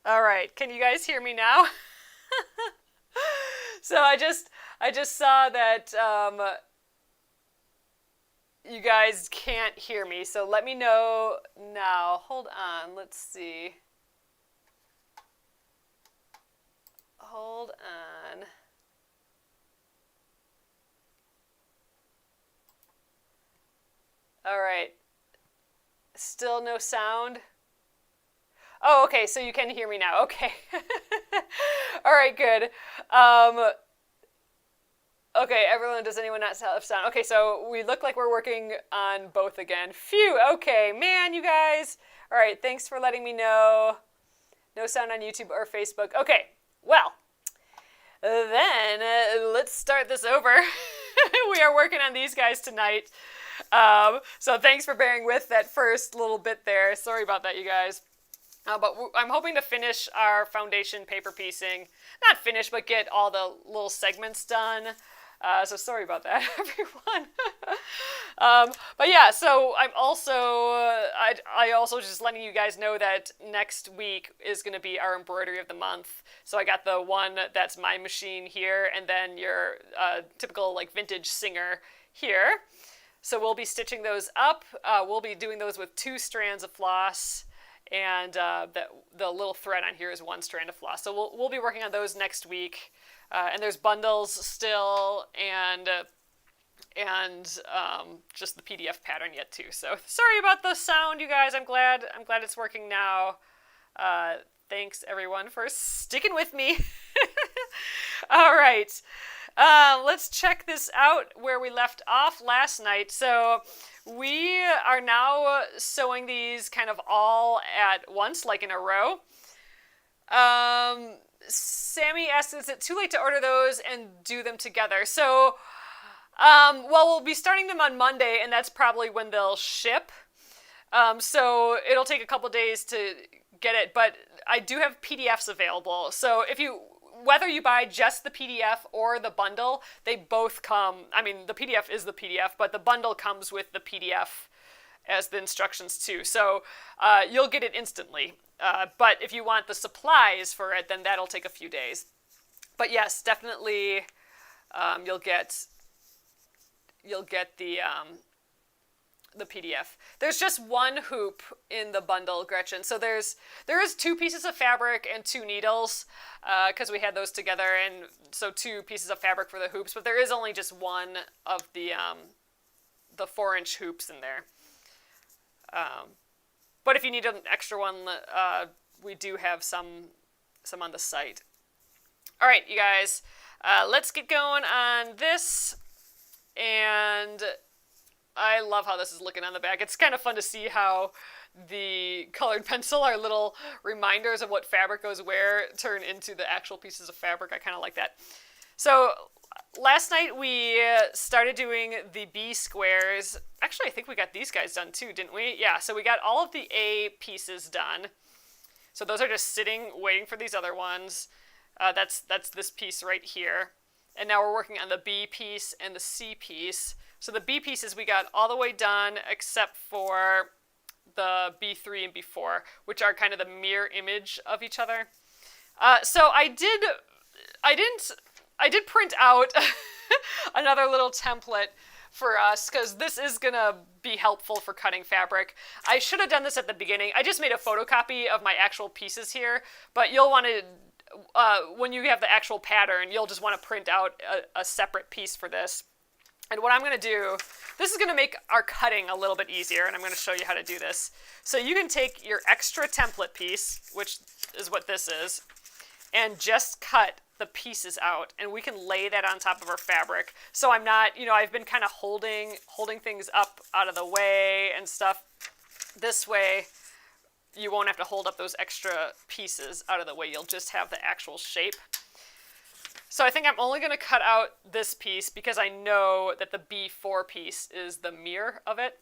All right, can you guys hear me now? So I just saw that you guys can't hear me. So let me know now. Hold on. Let's see. Hold on. All right. Still no sound? Oh, okay, so you can hear me now. Okay. All right, good. Okay, everyone, does anyone not have sound? Okay, so we look like we're working on both again. Phew, okay, man, you guys. All right, thanks for letting me know. No sound on YouTube or Facebook. Okay, well, then let's start this over. We are working on these guys tonight. So thanks for bearing with that first little bit there. Sorry about that, you guys. But I'm hoping to finish our foundation paper piecing. Not finish, but get all the little segments done. So sorry about that, everyone. But yeah, so I'm also, I also just letting you guys know that next week is going to be our embroidery of the month. So I got the one that's my machine here, and then your typical like vintage Singer here. So we'll be stitching those up. We'll be doing those with 2 strands of floss. And the little thread on here is 1 strand of floss. So we'll be working on those next week. And there's bundles still, and just the PDF pattern yet too. So sorry about the sound, you guys. I'm glad it's working now. Thanks everyone for sticking with me. All right. Let's check this out where we left off last night. So we are now sewing these kind of all at once, like in a row. Sammy asks, is it too late to order those and do them together? So, well, we'll be starting them on Monday, and that's probably when they'll ship. So it'll take a couple days to get it, but I do have PDFs available. So whether you buy just the PDF or the bundle, they both come. I mean, the PDF is the PDF, but the bundle comes with the PDF as the instructions too. So you'll get it instantly. But if you want the supplies for it, then that'll take a few days. But yes, definitely you'll get the PDF. There's just 1 hoop in the bundle, Gretchen. So there is 2 pieces of fabric and 2 needles, because we had those together, and so 2 pieces of fabric for the hoops. But there is only just 1 of the 4-inch hoops in there. But if you need an extra one, we do have some on the site. All right, you guys, let's get going on this. And I love how this is looking on the back. It's kind of fun to see how the colored pencil, our little reminders of what fabric goes where, turn into the actual pieces of fabric. I kind of like that. So last night we started doing the B squares. Actually, I think we got these guys done too, didn't we? Yeah, so we got all of the A pieces done. So those are just sitting, waiting for these other ones. That's this piece right here. And now we're working on the B piece and the C piece. So the B pieces we got all the way done except for the B3 and B4, which are kind of the mirror image of each other. So I did print out another little template for us, because this is going to be helpful for cutting fabric. I should have done this at the beginning. I just made a photocopy of my actual pieces here, but you'll want to, when you have the actual pattern, you'll just want to print out a separate piece for this. And what I'm going to do, this is going to make our cutting a little bit easier, and I'm going to show you how to do this. So you can take your extra template piece, which is what this is, and just cut the pieces out, and we can lay that on top of our fabric. So I'm not, I've been kind of holding things up out of the way and stuff. This way, you won't have to hold up those extra pieces out of the way. You'll just have the actual shape. So I think I'm only going to cut out this piece because I know that the B4 piece is the mirror of it.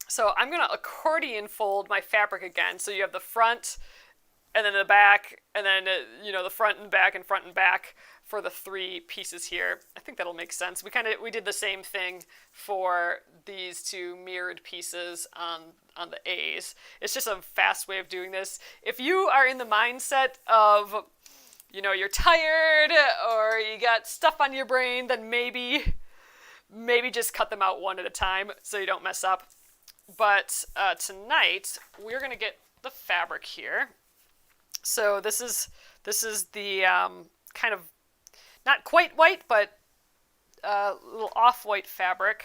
So I'm going to accordion fold my fabric again. So you have the front and then the back, and then, the front and back for the 3 pieces here. I think that'll make sense. We did the same thing for these 2 mirrored pieces on the A's. It's just a fast way of doing this. If you are in the mindset of, you're tired or you got stuff on your brain, then maybe just cut them out one at a time so you don't mess up. But tonight we're gonna get the fabric here. So this is the kind of not quite white, but a little off-white fabric.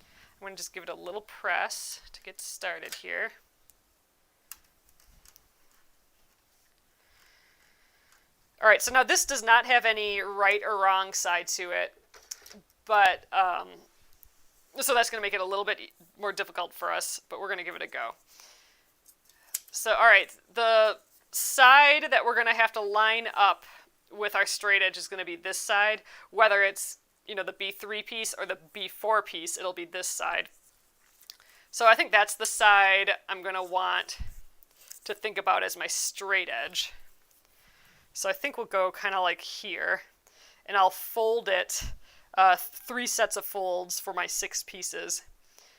I'm going to just give it a little press to get started here. All right, so now this does not have any right or wrong side to it, but so that's going to make it a little bit more difficult for us, but we're going to give it a go. So, all right, the side that we're going to have to line up with our straight edge is going to be this side. Whether it's, the B3 piece or the B4 piece, it'll be this side. So I think that's the side I'm going to want to think about as my straight edge. So I think we'll go kind of like here, and I'll fold it 3 sets of folds for my 6 pieces.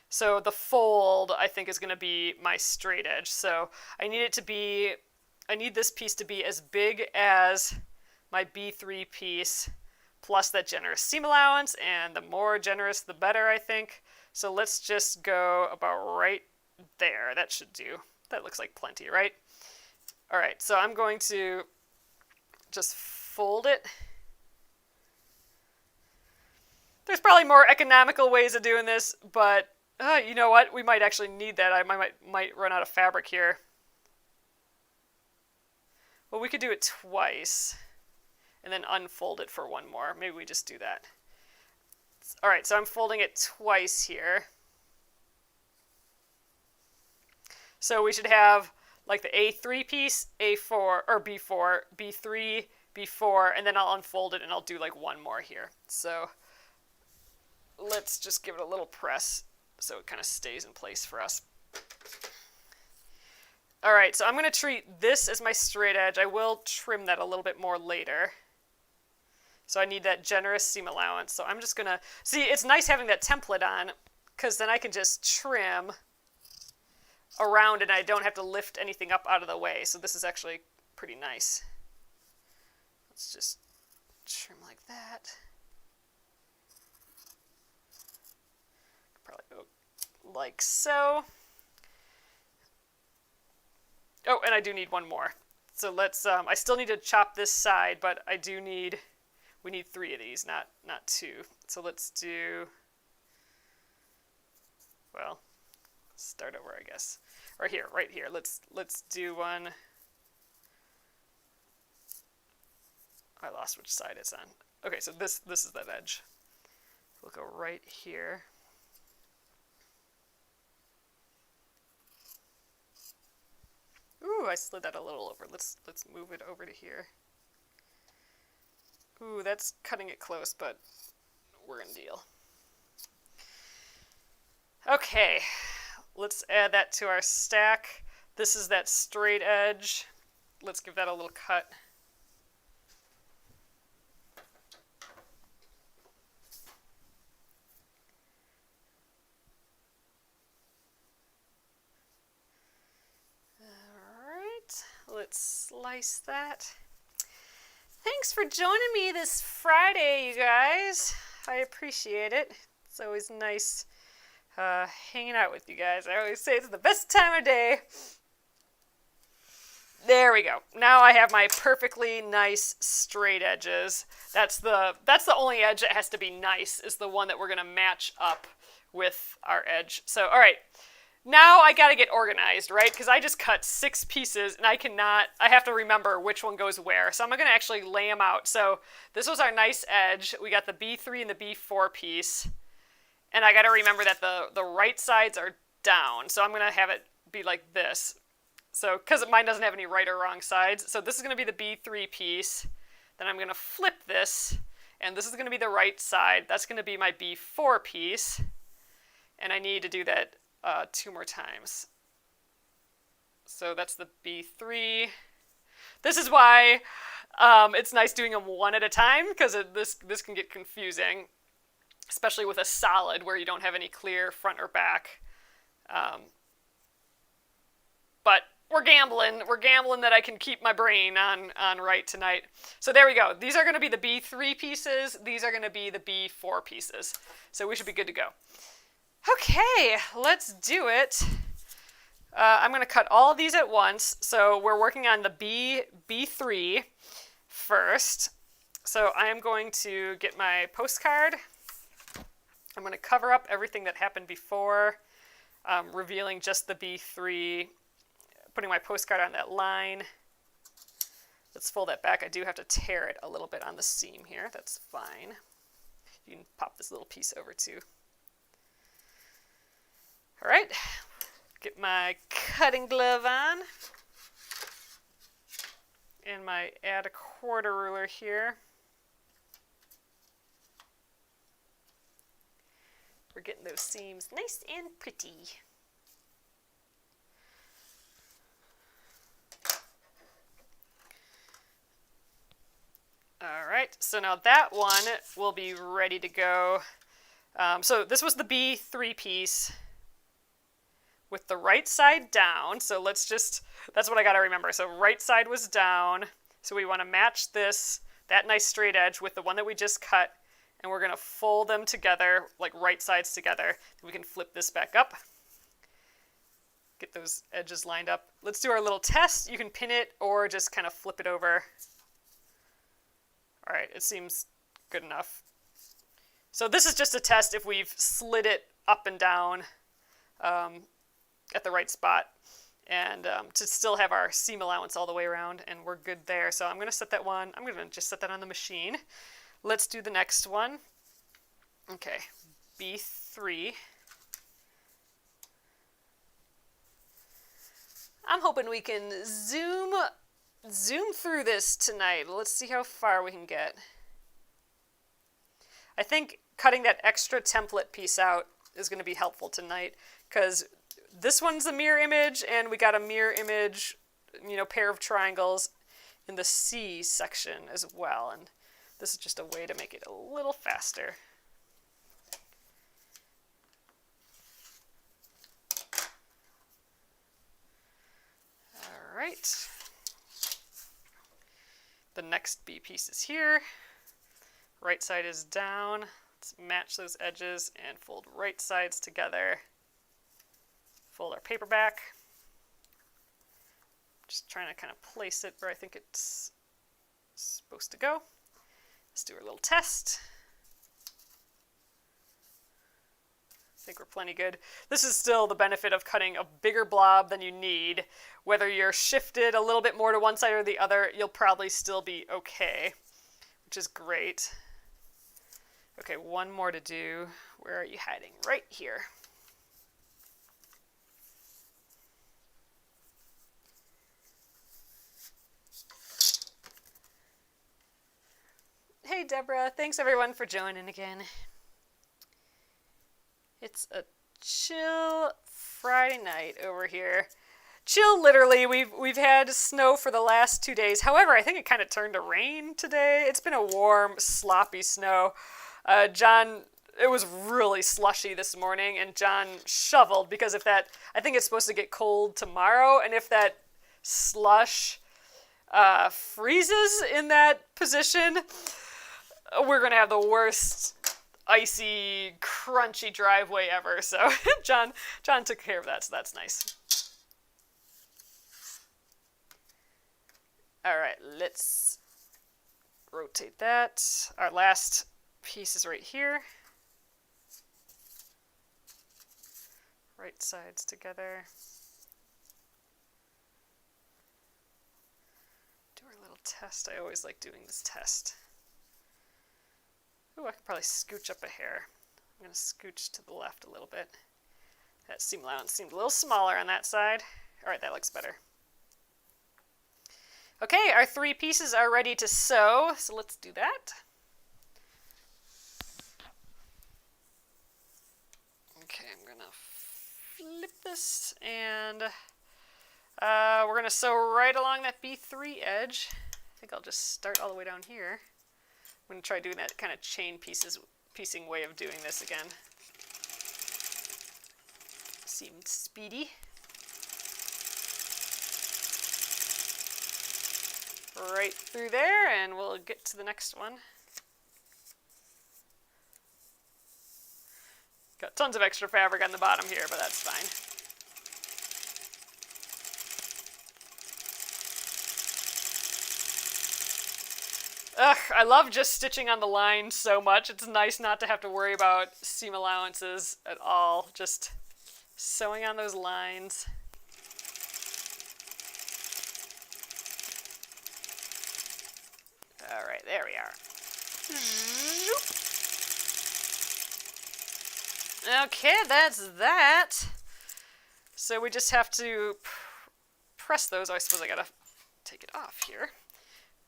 So the fold, I think, is going to be my straight edge. So I need this piece to be as big as my B3 piece plus that generous seam allowance, and the more generous the better, I think. So let's just go about right there. That should do. That looks like plenty, right? All right, so I'm going to just fold it. There's probably more economical ways of doing this, but you know what? We might actually need that. I might run out of fabric here. Well, we could do it twice and then unfold it for one more. Maybe we just do that. All right, so I'm folding it twice here. So we should have like the A3 piece, A4, or B4, B3, B4, and then I'll unfold it and I'll do like one more here. So let's just give it a little press so it kind of stays in place for us. All right, so I'm going to treat this as my straight edge. I will trim that a little bit more later. So I need that generous seam allowance. So I'm just going to, see, it's nice having that template on because then I can just trim around and I don't have to lift anything up out of the way. So this is actually pretty nice. Let's just trim like that. Probably go like so. Oh, and I do need one more. So let's, I still need to chop this side, but we need 3 of these, not 2. So let's do, well, start over, I guess. Or here, right here. Let's do one. I lost which side it's on. Okay, so this is that edge. We'll go right here. Ooh, I slid that a little over. Let's move it over to here. Ooh, that's cutting it close, but we're gonna deal. Okay, let's add that to our stack. This is that straight edge. Let's give that a little cut. Let's slice that. Thanks for joining me this Friday, you guys. I appreciate it. It's always nice hanging out with you guys. I always say it's the best time of day. There we go. Now I have my perfectly nice straight edges. That's the only edge that has to be nice, is the one that we're going to match up with our edge. So, all right. Now I gotta get organized, right? Because I just cut 6 pieces and I have to remember which one goes where. So I'm gonna actually lay them out. So this was our nice edge. We got the B3 and the B4 piece. And I gotta remember that the right sides are down. So I'm gonna have it be like this. So, because mine doesn't have any right or wrong sides. So this is gonna be the B3 piece. Then I'm gonna flip this. And this is gonna be the right side. That's gonna be my B4 piece. And I need to do that 2 more times. So that's the B3, This is why it's nice doing them one at a time, because this can get confusing, especially with a solid where you don't have any clear front or back. But we're gambling. We're gambling that I can keep my brain on right tonight. So there we go. These are going to be the B3 pieces. These are going to be the B4 pieces. So we should be good to go. Okay, let's do it. I'm going to cut all of these at once. So we're working on the B3 first. So I am going to get my postcard. I'm going to cover up everything that happened before, revealing just the B3, putting my postcard on that line. Let's fold that back. I do have to tear it a little bit on the seam here. That's fine. You can pop this little piece over too. All right, get my cutting glove on and my add a quarter ruler here. We're getting those seams nice and pretty. All right, so now that one will be ready to go. So this was the B3 piece with the right side down. So let's just, that's what I got to remember. So right side was down. So we want to match that nice straight edge with the one that we just cut. And we're going to fold them together, like right sides together. We can flip this back up. Get those edges lined up. Let's do our little test. You can pin it or just kind of flip it over. All right, it seems good enough. So this is just a test if we've slid it up and down at the right spot, and to still have our seam allowance all the way around, and we're good there. So I'm going to set that one. I'm going to just set that on the machine. Let's do the next one. Okay, B3. I'm hoping we can zoom through this tonight. Let's see how far we can get. I think cutting that extra template piece out is going to be helpful tonight, because this one's a mirror image, and we got a mirror image, pair of triangles in the C section as well, and this is just a way to make it a little faster. All right. The next B piece is here. Right side is down. Let's match those edges and fold right sides together. Fold our paper back. Just trying to kind of place it where I think it's supposed to go. Let's do our little test. I think we're plenty good. This is still the benefit of cutting a bigger blob than you need. Whether you're shifted a little bit more to one side or the other, you'll probably still be okay, which is great. Okay, one more to do. Where are you hiding? Right here. Hey, Deborah. Thanks, everyone, for joining again. It's a chill Friday night over here. Chill, literally. We've had snow for the last 2 days. However, I think it kind of turned to rain today. It's been a warm, sloppy snow. John, it was really slushy this morning, and John shoveled because if that, I think it's supposed to get cold tomorrow, and if that slush freezes in that position, we're going to have the worst icy, crunchy driveway ever. So John took care of that, so that's nice. All right, let's rotate that. Our last piece is right here. Right sides together. Do our little test. I always like doing this test. Ooh, I could probably scooch up a hair. I'm going to scooch to the left a little bit. That seam allowance seemed a little smaller on that side. All right, that looks better. Okay, our 3 pieces are ready to sew, so let's do that. Okay, I'm going to flip this, and We're going to sew right along that B3 edge. I think I'll just start all the way down here. I'm going to try doing that kind of chain piecing way of doing this again. Seemed speedy. Right through there, and we'll get to the next one. Got tons of extra fabric on the bottom here, but that's fine. Ugh, I love just stitching on the line so much. It's nice not to have to worry about seam allowances at all. Just sewing on those lines. All right, there we are. Okay, that's that. So we just have to press those. Oh, I suppose I gotta take it off here.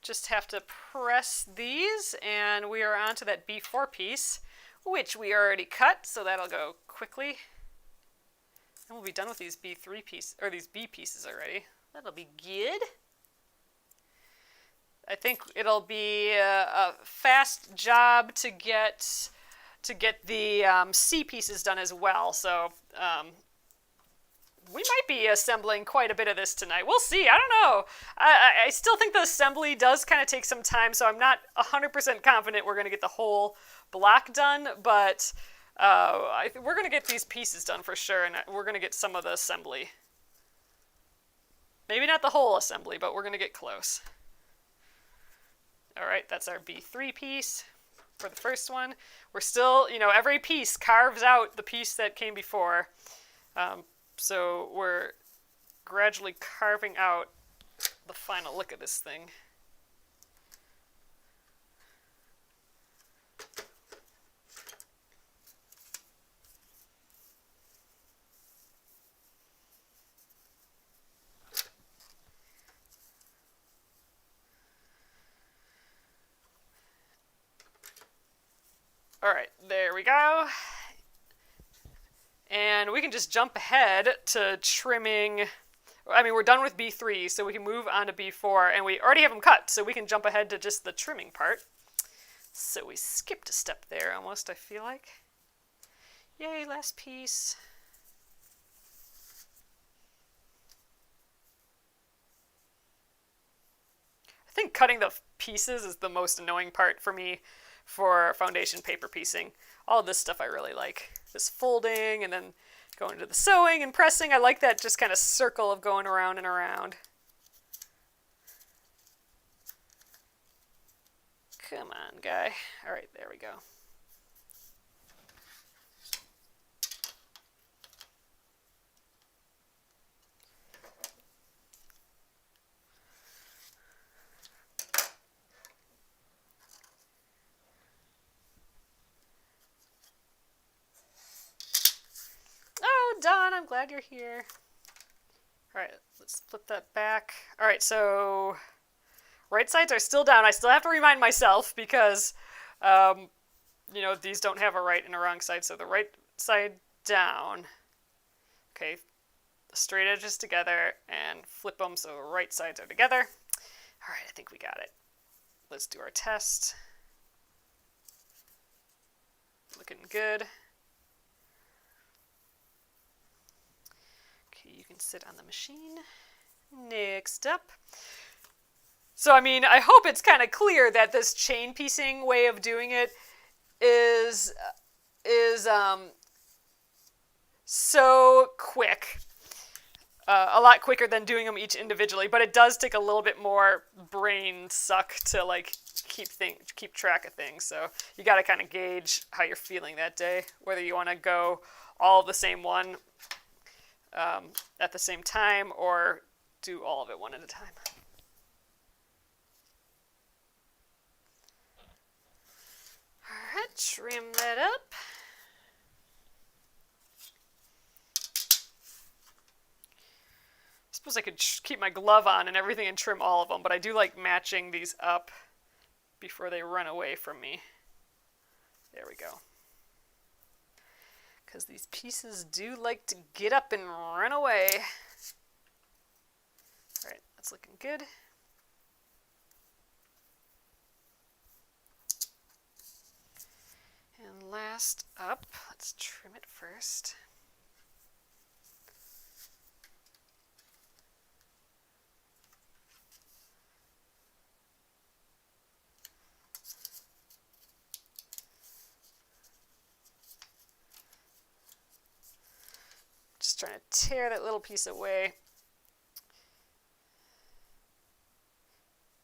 Just have to press these, and we are onto that B4 piece, which we already cut, so that'll go quickly. And we'll be done with these B3 pieces, or these B pieces already. That'll be good. I think it'll be a fast job to get the C pieces done as well. So we might be assembling quite a bit of this tonight. We'll see. I don't know. I still think the assembly does kind of take some time, so I'm not 100% confident we're going to get the whole block done, but we're going to get these pieces done for sure, and we're going to get some of the assembly. Maybe not the whole assembly, but we're going to get close. All right, that's our B3 piece for the first one. We're still, every piece carves out the piece that came before. So we're gradually carving out the final look of this thing. All right, there we go. And we can just jump ahead to trimming. I mean, we're done with B3, so we can move on to B4, and we already have them cut, so we can jump ahead to just the trimming part. So we skipped a step there almost, I feel like. Yay, last piece. I think cutting the pieces is the most annoying part for me for foundation paper piecing. All of this stuff I really like. This folding and then going to the sewing and pressing. I like that just kind of circle of going around and around. Come on, guy. All right, there we go. Done. I'm glad you're here. All right, let's flip that back. All right, so right sides are still down. I still have to remind myself because, these don't have a right and a wrong side. So the right side down. Okay, the straight edges together and flip them so the right sides are together. All right, I think we got it. Let's do our test. Looking good. You can sit on the machine. Next up. So, I mean, I hope it's kind of clear that this chain piecing way of doing it is so quick. A lot quicker than doing them each individually, but it does take a little bit more brain suck to keep track of things. So you got to kind of gauge how you're feeling that day, whether you want to go all the same one at the same time or do all of it one at a time. All right, trim that up. I suppose I could keep my glove on and everything and trim all of them, but I do like matching these up before they run away from me. There we go. Because these pieces do like to get up and run away. That's looking good. And last up, let's trim it first. Just trying to tear that little piece away.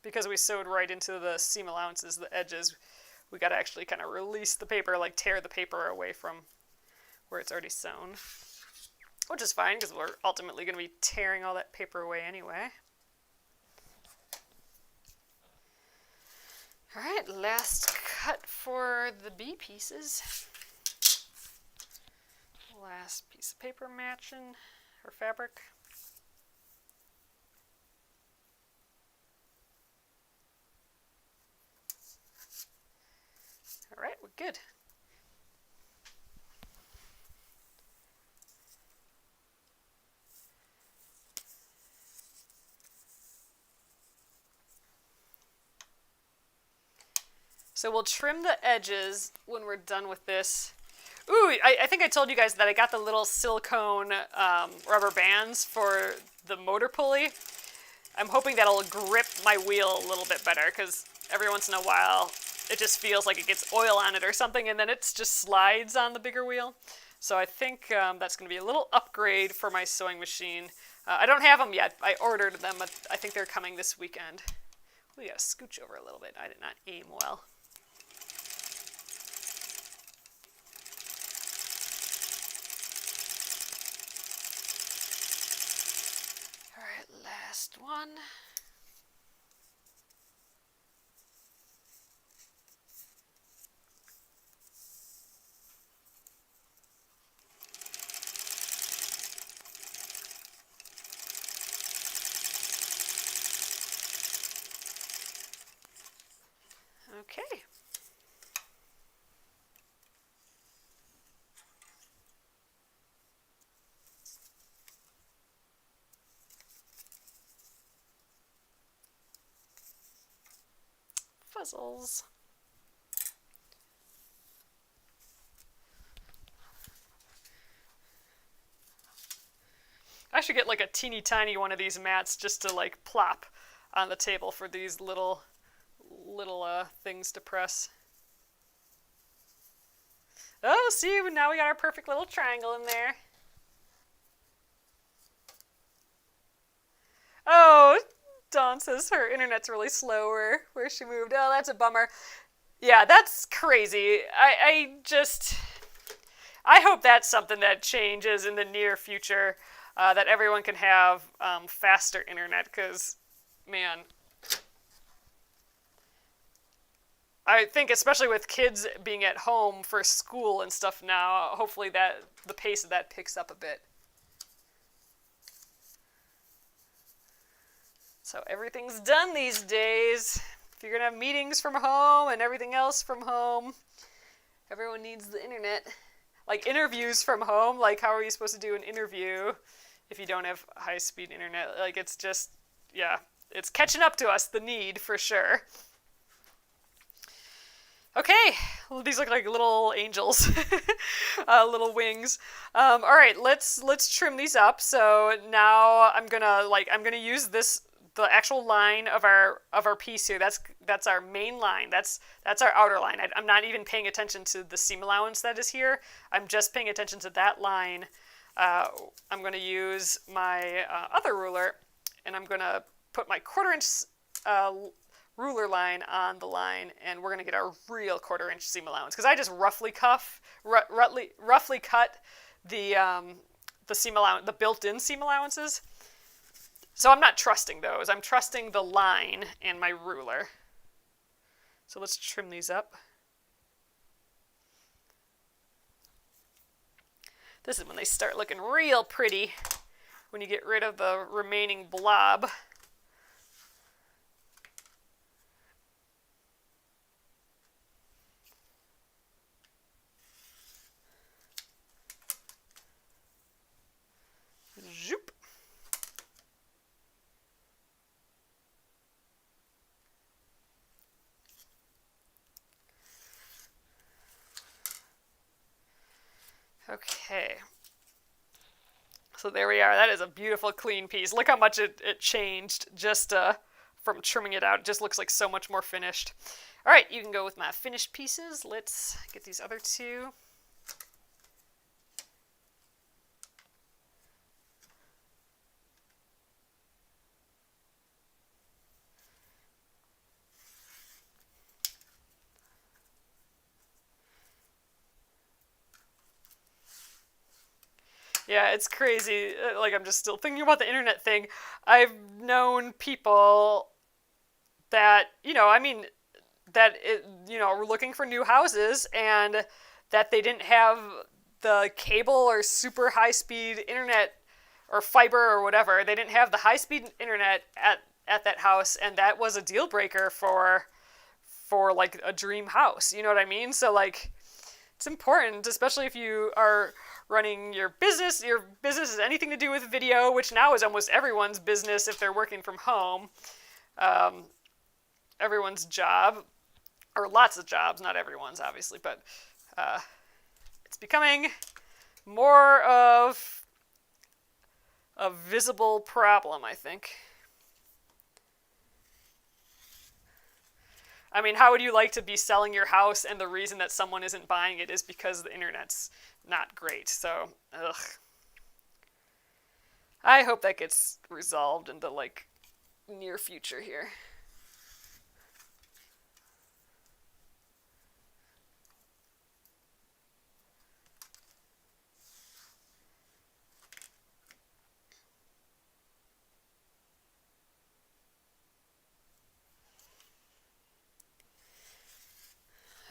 Because we sewed right into the seam allowances, the edges, we got to actually kind of release the paper, like tear the paper away from where it's already sewn. Which is fine, because we're ultimately going to be tearing all that paper away anyway. Alright, last cut for the B pieces. Last piece of paper matching, or fabric. Alright, we're good. So we'll trim the edges when we're done with this. Ooh, I think I told you guys that I got the little silicone rubber bands for the motor pulley. I'm hoping that'll grip my wheel a little bit better, because every once in a while it just feels like it gets oil on it or something, and then it just slides on the bigger wheel. So I think that's going to be a little upgrade for my sewing machine. I don't have them yet. I ordered them, but I think they're coming this weekend. We gotta scooch over a little bit. I did not aim well. Last one. Okay. Puzzles. I should get like a teeny tiny one of these mats just to like plop on the table for these little things to press. Oh, see, now we got our perfect little triangle in there. Oh, Dawn says her internet's really slow where she moved. Oh, that's a bummer. Yeah, that's crazy. I hope that's something that changes in the near future, that everyone can have faster internet, because, man, I think especially with kids being at home for school and stuff now, hopefully that the pace of that picks up a bit. So everything's done these days. If you're going to have meetings from home and everything else from home, everyone needs the internet. Like interviews from home, like how are you supposed to do an interview if you don't have high-speed internet? Like it's just, yeah, it's catching up to us, the need, for sure. Okay, well, these look like little angels, little wings. All right, let's trim these up. So now I'm gonna use the actual line of our piece here. That's our main line. That's our outer line. I'm not even paying attention to the seam allowance that is here. I'm just paying attention to that line. I'm going to use my other ruler, and I'm going to put my 1/4 inch ruler line on the line, and we're going to get our real 1/4 inch seam allowance, because I just roughly cut the seam allowance, the built-in seam allowances. So I'm not trusting those. I'm trusting the line and my ruler. So let's trim these up. This is when they start looking real pretty, when you get rid of the remaining blob. Zoop. Okay. So there we are. That is a beautiful, clean piece. Look how much it changed just from trimming it out. It just looks like so much more finished. All right, you can go with my finished pieces. Let's get these other two. Yeah, it's crazy. Like, I'm just still thinking about the internet thing. I've known people that, were looking for new houses and that they didn't have the cable or super high-speed internet or fiber or whatever. They didn't have the high-speed internet at that house, and that was a deal breaker for like a dream house. You know what I mean? So, like, it's important, especially if you are running your business. Your business has anything to do with video, which now is almost everyone's business if they're working from home. Everyone's job, or lots of jobs, not everyone's obviously, but it's becoming more of a visible problem, I think. I mean, how would you like to be selling your house and the reason that someone isn't buying it is because the internet's not great? So, ugh. I hope that gets resolved in the, like, near future here.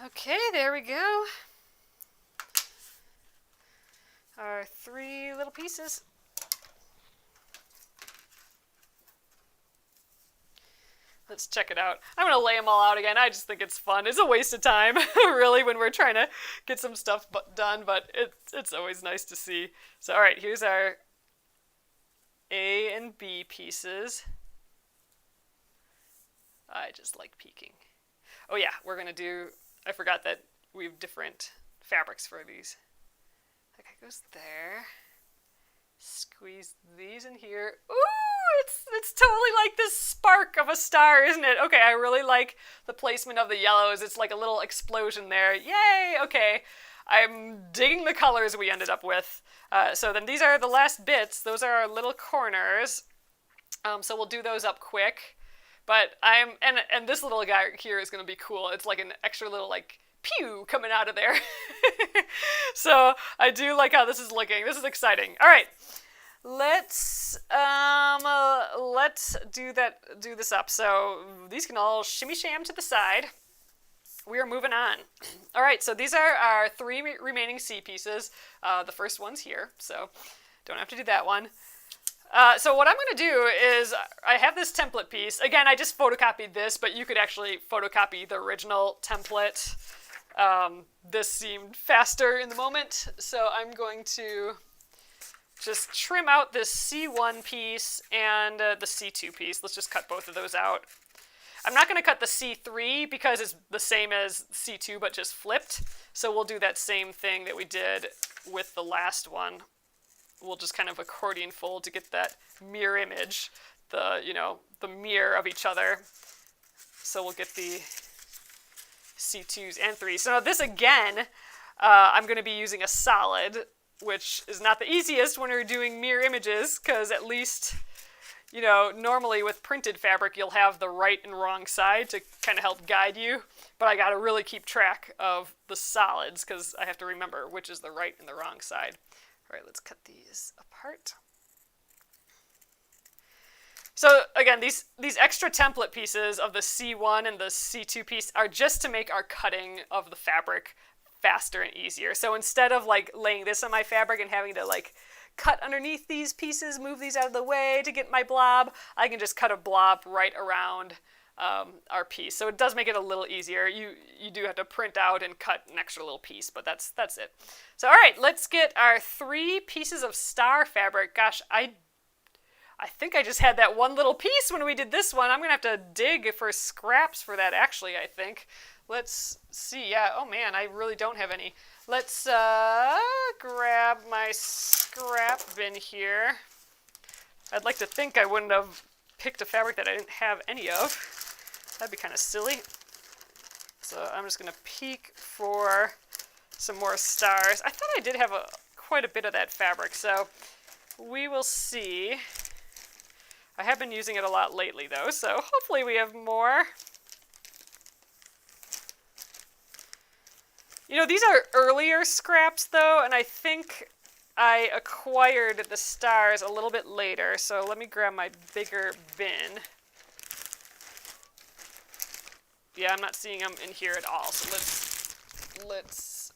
Okay, there we go. Our 3 little pieces. Let's check it out. I'm going to lay them all out again. I just think it's fun. It's a waste of time, really, when we're trying to get some stuff done, but it's always nice to see. So, all right, here's our A and B pieces. I just like peeking. Oh, yeah, we're going to do... I forgot that we have different fabrics for these. Okay, goes there. Squeeze these in here. Ooh, it's totally like this spark of a star, isn't it? Okay, I really like the placement of the yellows. It's like a little explosion there. Yay! Okay, I'm digging the colors we ended up with. So then these are the last bits. Those are our little corners. So we'll do those up quick. But and this little guy here is going to be cool. It's like an extra little, like, pew coming out of there. So I do like how this is looking. This is exciting. All right, let's do this up. So these can all shimmy sham to the side. We are moving on. All right, so these are our 3 remaining C pieces. The first one's here, so don't have to do that one. So what I'm going to do is, I have this template piece. Again, I just photocopied this, but you could actually photocopy the original template. This seemed faster in the moment, so I'm going to just trim out this C1 piece and the C2 piece. Let's just cut both of those out. I'm not going to cut the C3 because it's the same as C2, but just flipped. So we'll do that same thing that we did with the last one. We'll just kind of accordion fold to get that mirror image, the mirror of each other. So we'll get the C2s and 3s. So now this again, I'm going to be using a solid, which is not the easiest when you're doing mirror images, because at least, normally with printed fabric, you'll have the right and wrong side to kind of help guide you. But I got to really keep track of the solids, because I have to remember which is the right and the wrong side. All right, let's cut these apart. So again, these extra template pieces of the C1 and the C2 piece are just to make our cutting of the fabric faster and easier. So instead of like laying this on my fabric and having to like cut underneath these pieces, move these out of the way to get my blob, I can just cut a blob right around our piece. So it does make it a little easier. You do have to print out and cut an extra little piece, but that's it. So all right, let's get our 3 pieces of star fabric. Gosh, I think I just had that one little piece when we did this one. I'm gonna have to dig for scraps for that, actually, I think. Let's see. Yeah, oh man, I really don't have any. Let's grab my scrap bin here. I'd like to think I wouldn't have picked a fabric that I didn't have any of. That'd be kind of silly. So I'm just going to peek for some more stars. I thought I did have quite a bit of that fabric, so we will see. I have been using it a lot lately, though, so hopefully we have more. You know, these are earlier scraps, though, and I think I acquired the stars a little bit later, so let me grab my bigger bin. Yeah, I'm not seeing them in here at all, so let's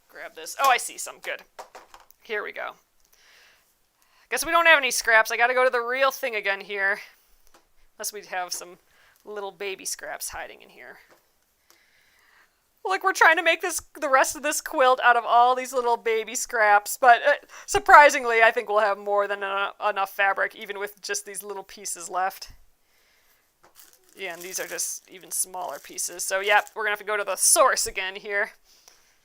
grab this. Oh, I see some. Good. Here we go. Guess we don't have any scraps. I gotta go to the real thing again here. Unless we have some little baby scraps hiding in here. Look, we're trying to make the rest of this quilt out of all these little baby scraps, but surprisingly, I think we'll have more than enough fabric, even with just these little pieces left. Yeah, and these are just even smaller pieces. So yeah, we're gonna have to go to the source again here.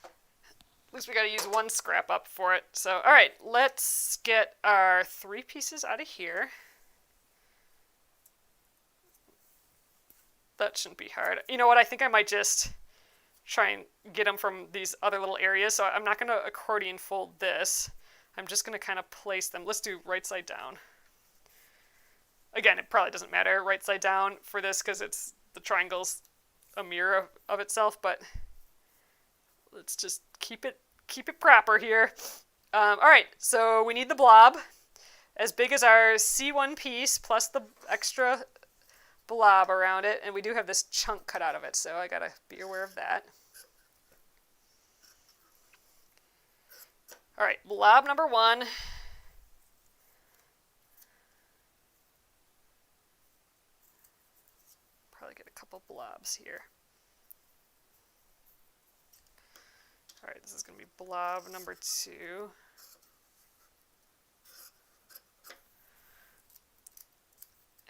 At least we gotta use one scrap up for it. So, all right, let's get our 3 pieces out of here. That shouldn't be hard. You know what, I think I might just try and get them from these other little areas. So I'm not gonna accordion fold this. I'm just gonna kind of place them. Let's do right side down. Again, it probably doesn't matter right side down for this because the triangle's a mirror of itself, but let's just keep it proper here. All right, so we need the blob as big as our C1 piece plus the extra blob around it, and we do have this chunk cut out of it, so I gotta be aware of that. All right, blob number 1. Probably get a couple blobs here. All right, this is going to be blob number 2.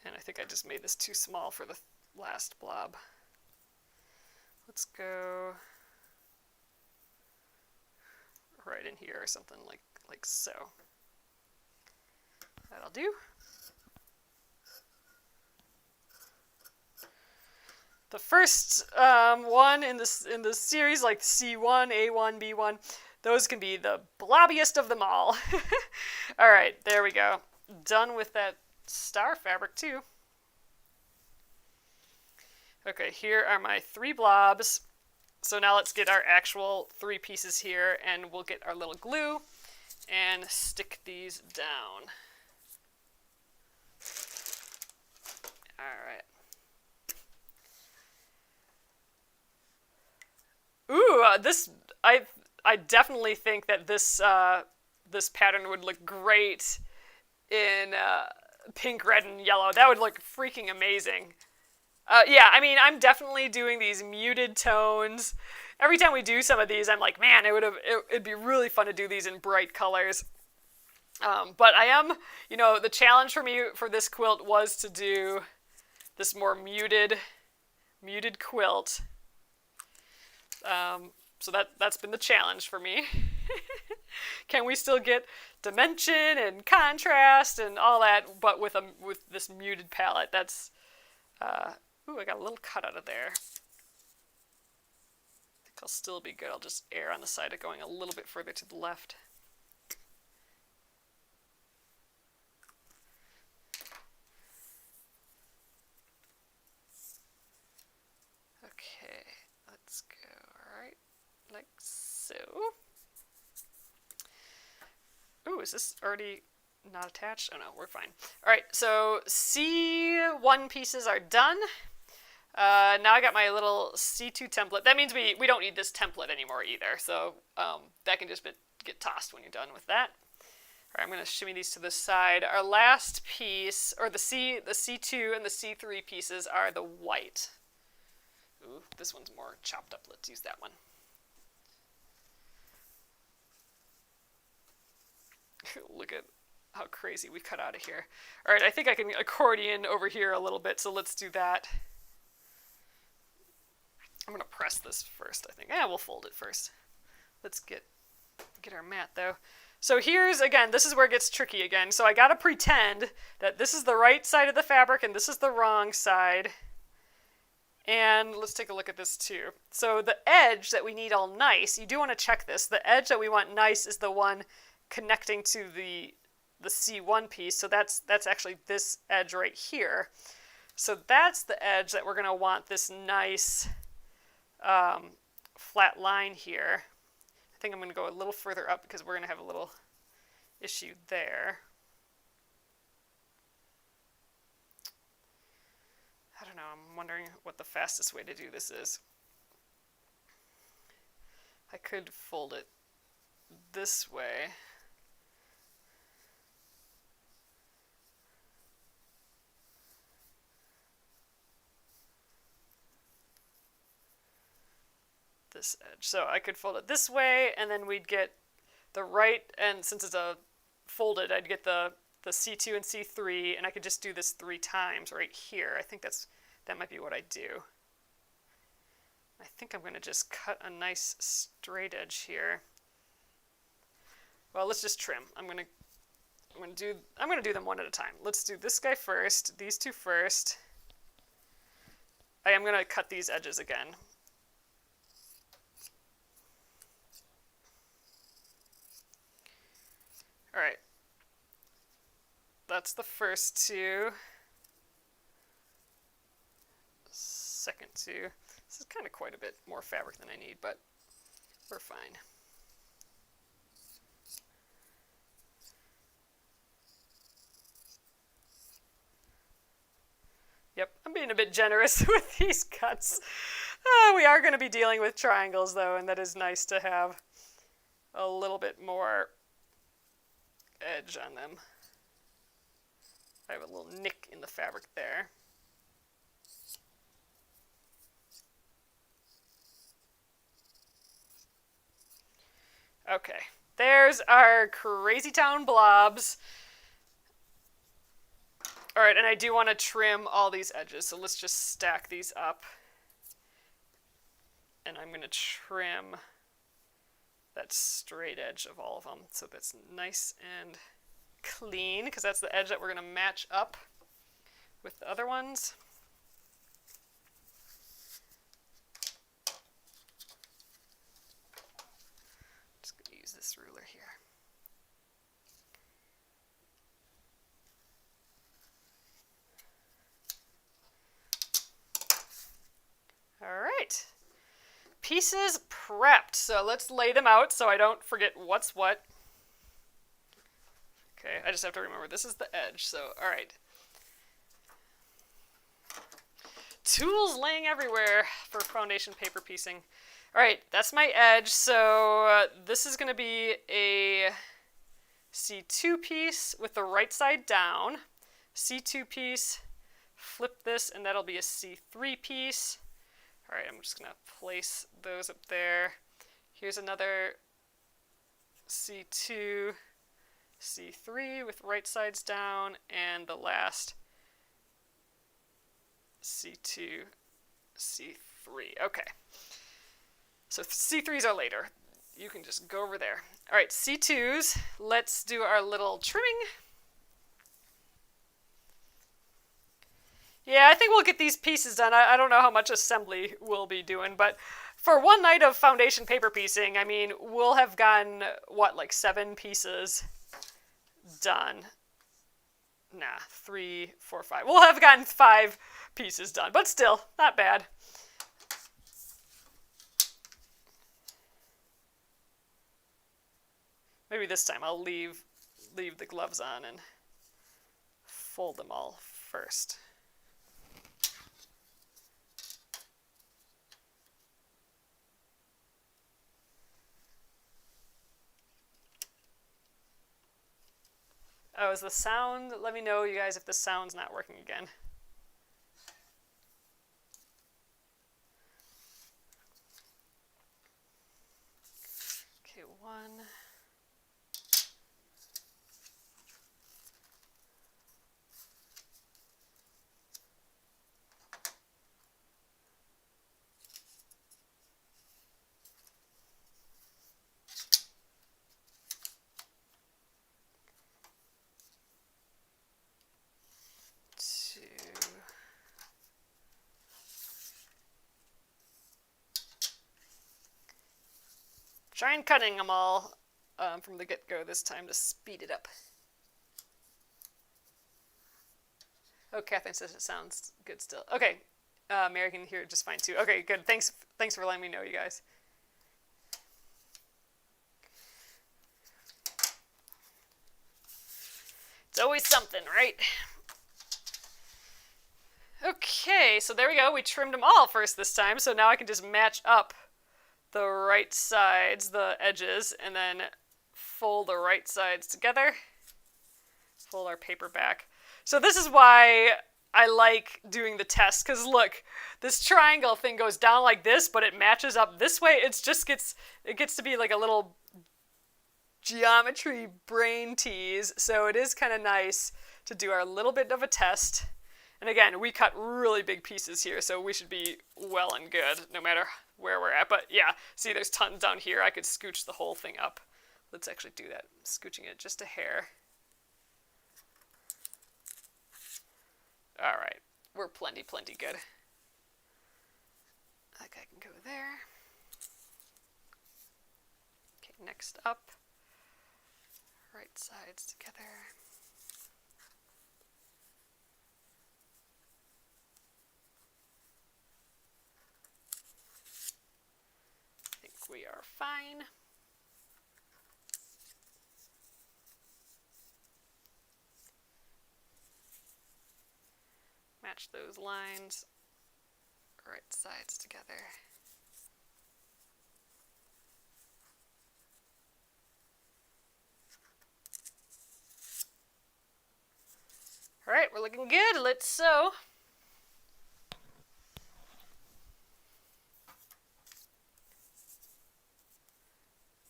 And I think I just made this too small for the last blob. Let's go right in here or something like so. That'll do. The first one in this series, like C1, A1, B1, those can be the blobbiest of them all. All right, there we go. Done with that star fabric too. Okay, here are my 3 blobs. So now let's get our actual 3 pieces here, and we'll get our little glue and stick these down. All right. Ooh, I definitely think that this pattern would look great in pink, red, and yellow. That would look freaking amazing. Yeah, I mean, I'm definitely doing these muted tones. Every time we do some of these, I'm like, man, it'd be really fun to do these in bright colors. But I am, you know, the challenge for me for this quilt was to do this more muted quilt. So that's been the challenge for me. Can we still get dimension and contrast and all that, but with this muted palette? That's ooh, I got a little cut out of there. I think I'll still be good. I'll just err on the side of going a little bit further to the left. Okay, let's go right like so. Ooh, is this already not attached? Oh no, we're fine. All right, so C1 pieces are done. Now I got my little C2 template. That means we don't need this template anymore either. So that can just get tossed when you're done with that. All right, I'm going to shimmy these to the side. Our last piece, or the C2 and the C3 pieces are the white. Ooh, this one's more chopped up. Let's use that one. Look at how crazy we cut out of here. All right, I think I can accordion over here a little bit, so let's do that. I'm going to press this first, I think. Yeah, we'll fold it first. Let's get our mat, though. So here's, again, this is where it gets tricky again. So I got to pretend that this is the right side of the fabric and this is the wrong side. And let's take a look at this too. So the edge that we need all nice, you do want to check this. The edge that we want nice is the one connecting to the C1 piece. So that's actually this edge right here. So that's the edge that we're going to want this nice flat line here. I think I'm going to go a little further up because we're going to have a little issue there. I don't know, I'm wondering what the fastest way to do this is. I could fold it this way. This edge. So I could fold it this way, and then we'd get the right, and since it's a folded, I'd get the C2 and C3, and I could just do this 3 times right here. I think that might be what I do. I think I'm going to just cut a nice straight edge here. Well, let's just trim. I'm going to do them one at a time. Let's do this guy first, these 2 first. I am going to cut these edges again. All right. That's the first 2. Second 2. This is kind of quite a bit more fabric than I need, but we're fine. Yep, I'm being a bit generous with these cuts. We are going to be dealing with triangles, though, and that is nice to have a little bit more edge on them. I have a little nick in the fabric there. Okay, there's our Crazy Town blobs. All right, and I do want to trim all these edges, so let's just stack these up. And I'm going to trim that straight edge of all of them so that's nice and clean, because that's the edge that we're going to match up with the other ones. Just going to use this ruler here. All right. Pieces prepped. So let's lay them out so I don't forget what's what. Okay, I just have to remember this is the edge. So, all right. Tools laying everywhere for foundation paper piecing. All right, that's my edge. So this is going to be a C2 piece with the right side down. C2 piece, flip this, and that'll be a C3 piece. All right, I'm just going to place those up there. Here's another C2, C3 with right sides down, and the last C2, C3. Okay. So C3s are later. You can just go over there. All right, C2s. Let's do our little trimming. Yeah, I think we'll get these pieces done. I don't know how much assembly we'll be doing, but for one night of foundation paper piecing, I mean, we'll have gotten, what, like 7 pieces done. Nah, 3, 4, 5. We'll have gotten 5 pieces done, but still, not bad. Maybe this time I'll leave the gloves on and fold them all first. Oh, is the sound? Let me know, you guys, if the sound's not working again. Okay, 1. Trying cutting them all from the get-go this time to speed it up. Oh, Catherine says it sounds good still. Okay, Mary can hear it just fine too. Okay, good. Thanks for letting me know, you guys. It's always something, right? Okay, so there we go. We trimmed them all first this time, so now I can just match up the right sides, the edges, and then fold the right sides together. Fold our paper back. So this is why I like doing the test, because look, this triangle thing goes down like this, but it matches up this way. It gets to be like a little geometry brain tease, so it is kind of nice to do our little bit of a test. And again, we cut really big pieces here, so we should be well and good no matter where we're at. But yeah, see, there's tons down here. I could scooch the whole thing up. Let's actually do that. I'm scooching it just a hair. All right, we're plenty good. Like I can go there. Okay, next up. Right sides together. I think we are fine. Match those lines, right sides together. All right, we're looking good. Let's sew.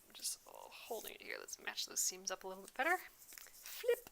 I'm just holding it here. Let's match those seams up a little bit better. Flip.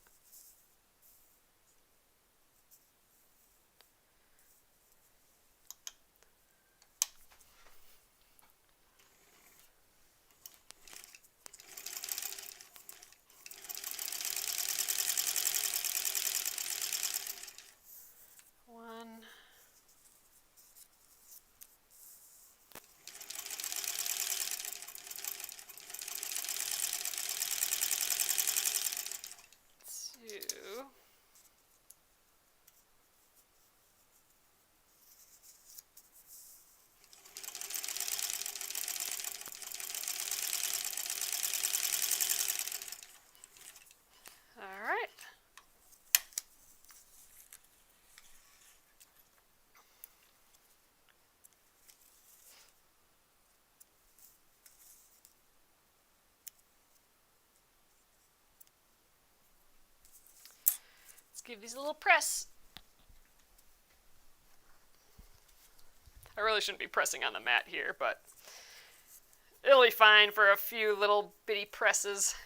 Give these a little press. I really shouldn't be pressing on the mat here, but it'll be fine for a few little bitty presses.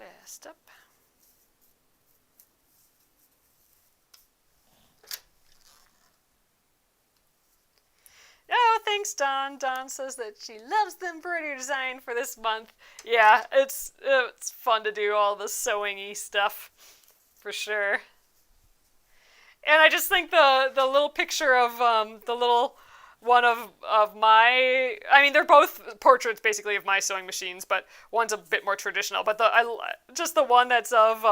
Last up. Oh, thanks, Dawn. Dawn says that she loves the embroidery design for this month. Yeah, it's fun to do all the sewing-y stuff, for sure. And I just think the little picture of the little one of my, I mean, they're both portraits basically of my sewing machines, but one's a bit more traditional. But just the one that's of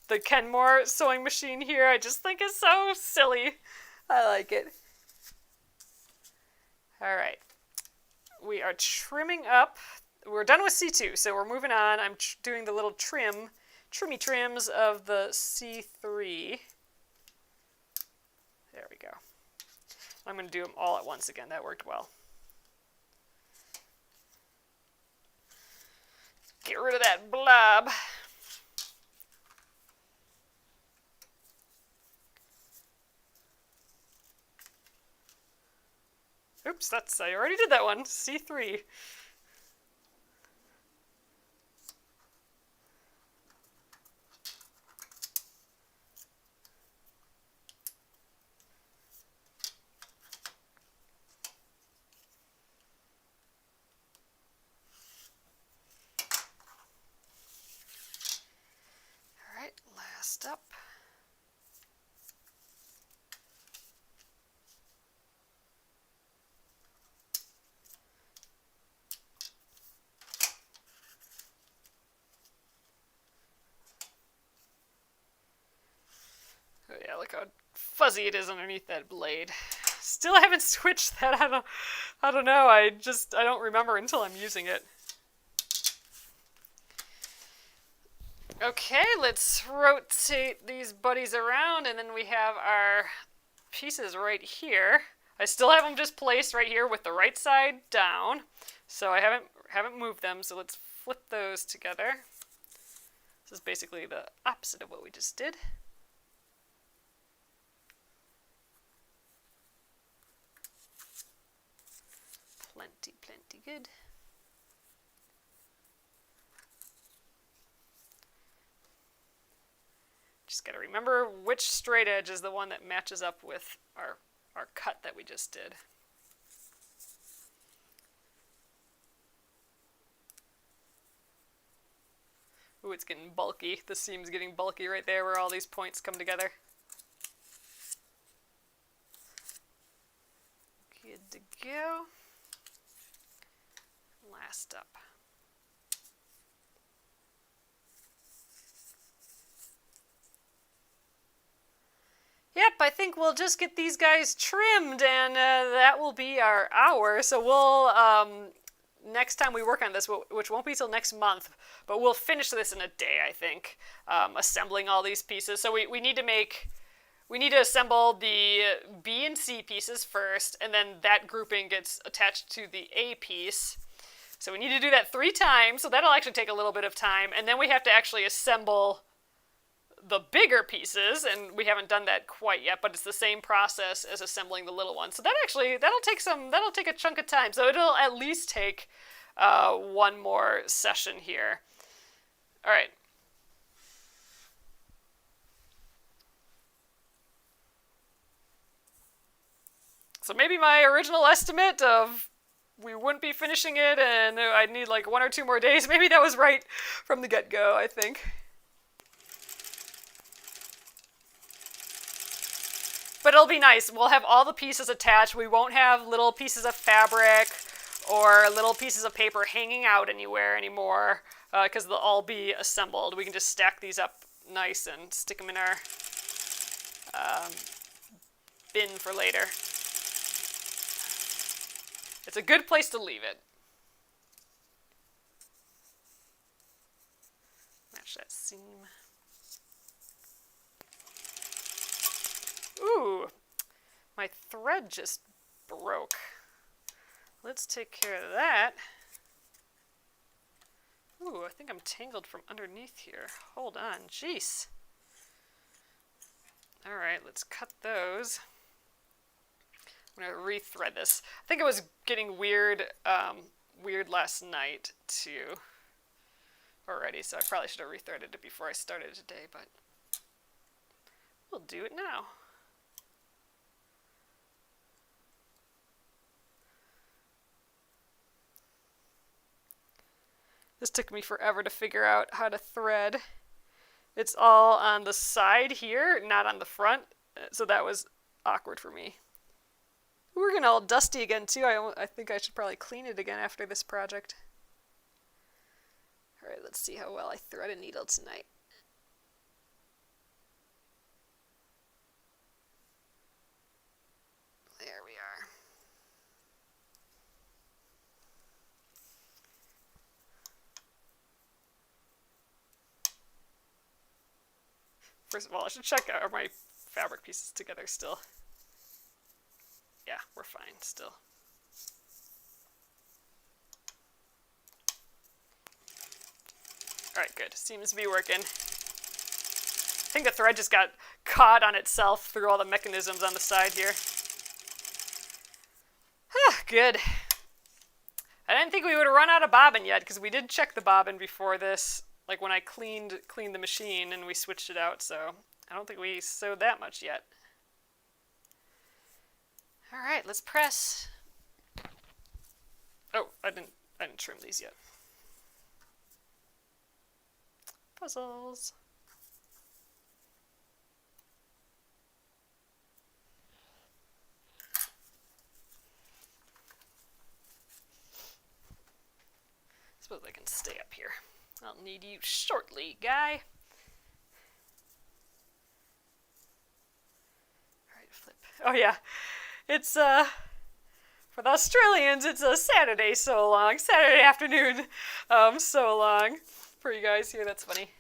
the Kenmore sewing machine here, I just think is so silly. I like it. All right, we are trimming up. We're done with C2, so we're moving on. I'm doing the little trimmy trims of the C3. There we go. I'm going to do them all at once again. That worked well. Get rid of that blob. Oops, I already did that one. C3. fuzzy it is underneath that blade. Still haven't switched that. I don't know. I don't remember until I'm using it. Okay, let's rotate these buddies around, and then we have our pieces right here. I still have them just placed right here with the right side down, so I haven't moved them. So let's flip those together. This is basically the opposite of what we just did. Plenty good. Just got to remember which straight edge is the one that matches up with our cut that we just did. Ooh, it's getting bulky. The seam's getting bulky right there where all these points come together. Good to go. Last up. Yep, I think we'll just get these guys trimmed, and that will be our hour. So we'll, next time we work on this, which won't be till next month, but we'll finish this in a day, I think, assembling all these pieces. So we need to assemble the B and C pieces first, and then that grouping gets attached to the A piece. So we need to do that 3 times, so that'll actually take a little bit of time, and then we have to actually assemble the bigger pieces, and we haven't done that quite yet, but it's the same process as assembling the little ones. So that'll take a chunk of time. So it'll at least take one more session here. All right. So maybe my original estimate of we wouldn't be finishing it and I'd need like 1 or 2 more days, maybe that was right from the get-go, I think. But it'll be nice. We'll have all the pieces attached. We won't have little pieces of fabric or little pieces of paper hanging out anywhere anymore because they'll all be assembled. We can just stack these up nice and stick them in our bin for later. It's a good place to leave it. Match that seam. Ooh, my thread just broke. Let's take care of that. Ooh, I think I'm tangled from underneath here. Hold on, jeez. All right, let's cut those. I'm gonna rethread this. I think it was getting weird last night too already, so I probably should have rethreaded it before I started today, but we'll do it now. This took me forever to figure out how to thread. It's all on the side here, not on the front, so that was awkward for me. We're getting all dusty again too. I think I should probably clean it again after this project. All right, let's see how well I thread a needle tonight. There we are. First of all, I should check out, are my fabric pieces together still? Yeah, we're fine still. All right, good. Seems to be working. I think the thread just got caught on itself through all the mechanisms on the side here. Good. I didn't think we would have run out of bobbin yet because we did check the bobbin before this. Like when I cleaned the machine and we switched it out, so I don't think we sewed that much yet. All right, let's press. Oh, I didn't trim these yet. Puzzles. Suppose I can stay up here. I'll need you shortly, guy. All right, Oh yeah, it's for the Australians, it's a Saturday so long, Saturday afternoon, so long for you guys here. That's funny.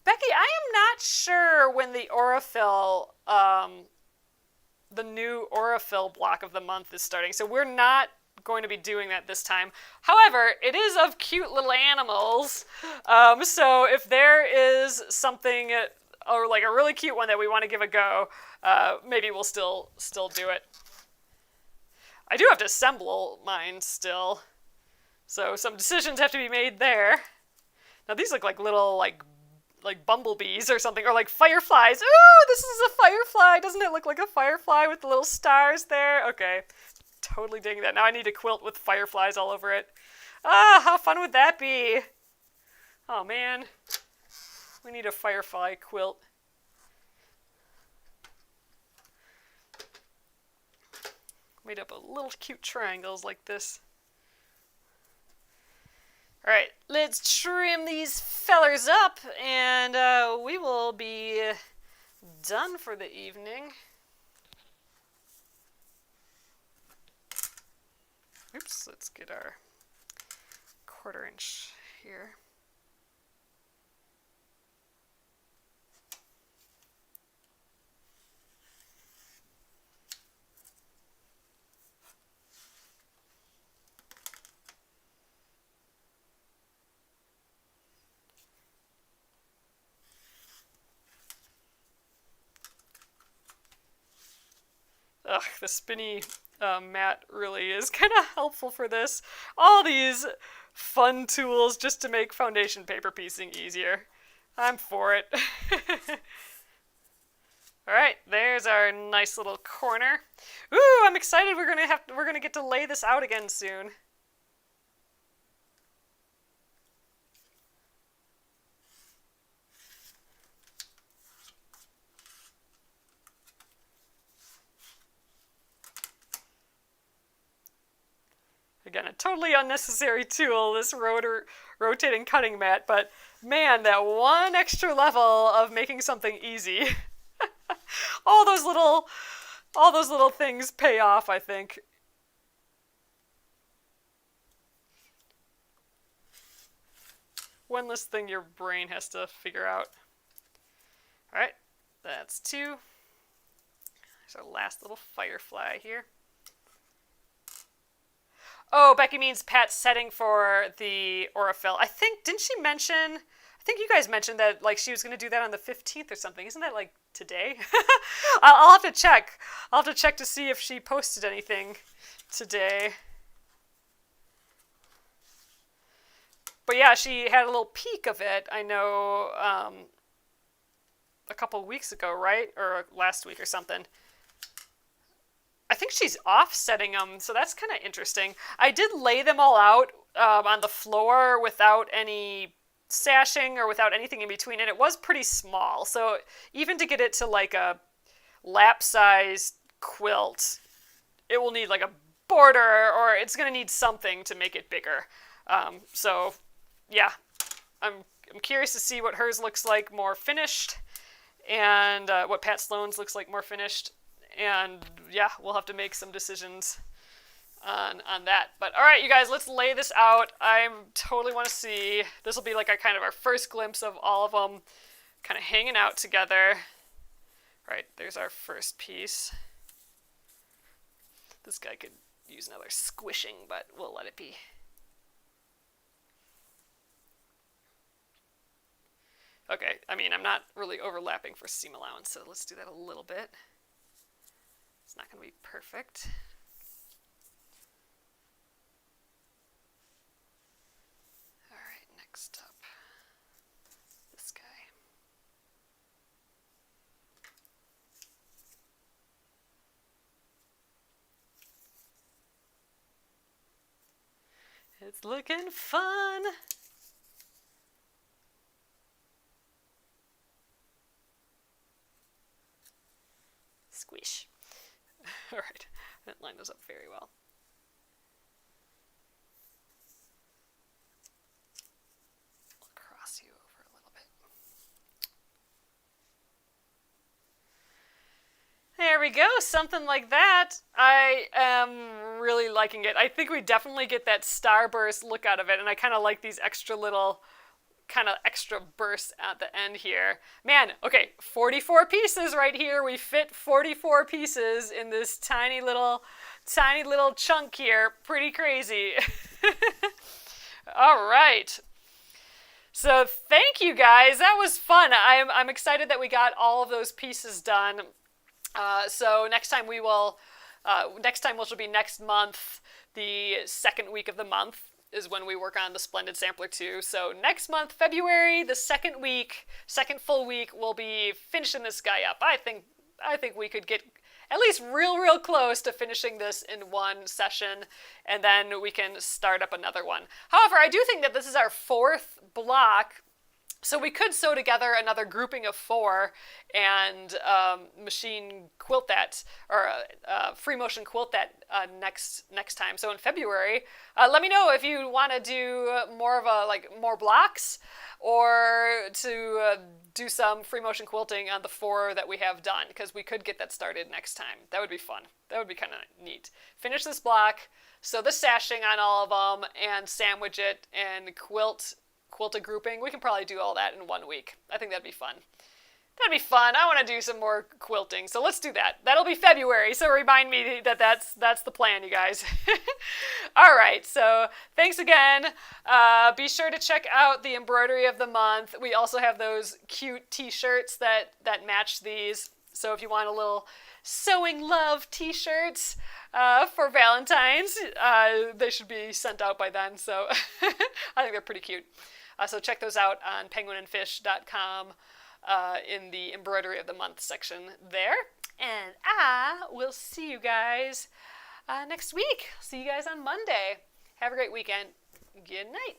Becky, I am not sure when the new Aurifil block of the month is starting, so we're not going to be doing that this time. However, it is of cute little animals, so if there is something or like a really cute one that we want to give a go, maybe we'll still do it. I do have to assemble mine still, so some decisions have to be made there. Now these look like little like bumblebees or something, or like fireflies. Ooh, this is a firefly. Doesn't it look like a firefly with the little stars there? Okay, totally digging that. Now I need a quilt with fireflies all over it. Ah, how fun would that be? Oh man, we need a firefly quilt. Made up of little cute triangles like this. Alright, let's trim these fellers up, and we will be done for the evening. Oops, let's get our 1/4 inch here. Ugh, the spinny mat really is kind of helpful for this. All these fun tools just to make foundation paper piecing easier. I'm for it. Alright, there's our nice little corner. Ooh, I'm excited we're gonna get to lay this out again soon. Again, a totally unnecessary tool, this rotating cutting mat, but man, that one extra level of making something easy. all those little things pay off, I think. One less thing your brain has to figure out. Alright, that's 2. There's our last little firefly here. Oh, Becky means Pat's setting for the Aurifil. Didn't she mention, I think you guys mentioned that like she was going to do that on the 15th or something. Isn't that like today? I'll have to check. I'll have to check to see if she posted anything today. But yeah, she had a little peek of it, I know, a couple weeks ago, right? Or last week or something. I think she's offsetting them, so that's kind of interesting. I did lay them all out on the floor without any sashing or without anything in between, and it was pretty small. So even to get it to like a lap-size quilt, it will need like a border, or it's going to need something to make it bigger. So yeah, I'm curious to see what hers looks like more finished, and what Pat Sloan's looks like more finished. And yeah, we'll have to make some decisions on that. But all right, you guys, let's lay this out. I totally want to see. This will be like our first glimpse of all of them kind of hanging out together. All right, there's our first piece. This guy could use another squishing, but we'll let it be. Okay, I mean, I'm not really overlapping for seam allowance, so let's do that a little bit. It's not going to be perfect. All right, next up, this guy. It's looking fun. Squish. All right, I didn't line those up very well. I'll cross you over a little bit. there we go. Something like that. I am really liking it. I think we definitely get that starburst look out of it, and I kind of like these extra little kind of extra bursts at the end here. Man, okay, 44 pieces right here. We fit 44 pieces in this tiny little chunk here. Pretty crazy. All right. So thank you guys. That was fun. I'm excited that we got all of those pieces done. So next time which will be next month, the second week of the month is when we work on the Splendid Sampler 2. So next month, February, the second full week, we'll be finishing this guy up. I think we could get at least real close to finishing this in one session, and then we can start up another one. However, I do think that this is our fourth block, so we could sew together another grouping of 4 and machine quilt that, or free motion quilt that next time. So in February, let me know if you want to do more of more blocks, or to do some free motion quilting on the 4 that we have done, because we could get that started next time. That would be fun. That would be kind of neat. Finish this block, sew the sashing on all of them, and sandwich it, and quilt a grouping. We can probably do all that in 1 week. I think that'd be fun. That'd be fun. I want to do some more quilting, so let's do that. That'll be February, so remind me that that's the plan, you guys. All right, so thanks again. Be sure to check out the Embroidery of the Month. We also have those cute t-shirts that match these. So if you want a little sewing love t-shirts for Valentine's, they should be sent out by then, so I think they're pretty cute. So check those out on penguinandfish.com. In the Embroidery of the Month section there. And I will see you guys next week. See you guys on Monday. Have a great weekend. Good night.